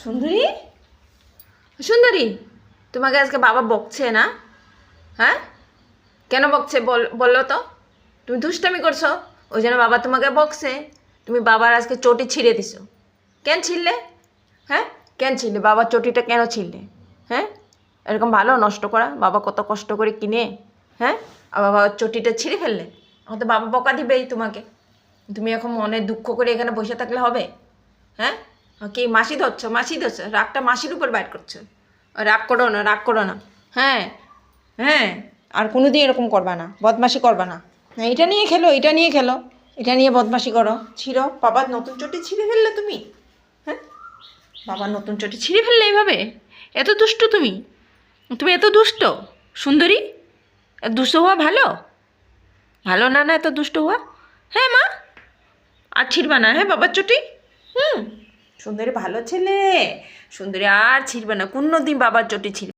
সুন্দরী, সুন্দরী, তোমাকে আজকে বাবা বকছে না? হ্যাঁ, কেন বকছে বললো তো? তুমি দুষ্টামি করছো, ওই জন্য বাবা তোমাকে বকছে। তুমি বাবার আজকে চটি ছিঁড়ে দিছো। কেন ছিঁড়লে? হ্যাঁ, কেন ছিঁড়লে? বাবার চটিটা কেন ছিঁড়লে? হ্যাঁ, এরকম ভালো নষ্ট করা? বাবা কত কষ্ট করে কিনে, হ্যাঁ, আর বাবার চটিটা ছিঁড়ে ফেললে। এখন তো বাবা বকা দিবেই তোমাকে। তুমি এখন মনে দুঃখ করে এখানে বসে থাকলে হবে? হ্যাঁ, কি মাসি ধরছো? মাসি ধরছো? রাগটা মাসির উপর বাইর করছো। রাগ করো না, রাগ করো না। হ্যাঁ, হ্যাঁ, আর কোনোদিন এরকম করবা না, বদমাশি করবা না। হ্যাঁ, এটা নিয়ে খেলো, এটা নিয়ে খেলো, এটা নিয়ে বদমাশি করো। ছিঁড়ো, বাবার নতুন চটি ছিঁড়ে ফেললে তুমি। হ্যাঁ, বাবার নতুন চটি ছিঁড়ে ফেললে এইভাবে? এত দুষ্ট তুমি? তুমি এত দুষ্ট? সুন্দরী, এত দুষ্ট হওয়া ভালো? ভালো না, না এত দুষ্ট হওয়া? হ্যাঁ মা, আর ছিঁড়বা না, হ্যাঁ, বাবার চটি। হুম, সুন্দরী ভালো ছেলে। সুন্দরী আর ছিঁড়বে না, কোনোদিন বাবার চটি ছিঁড়বে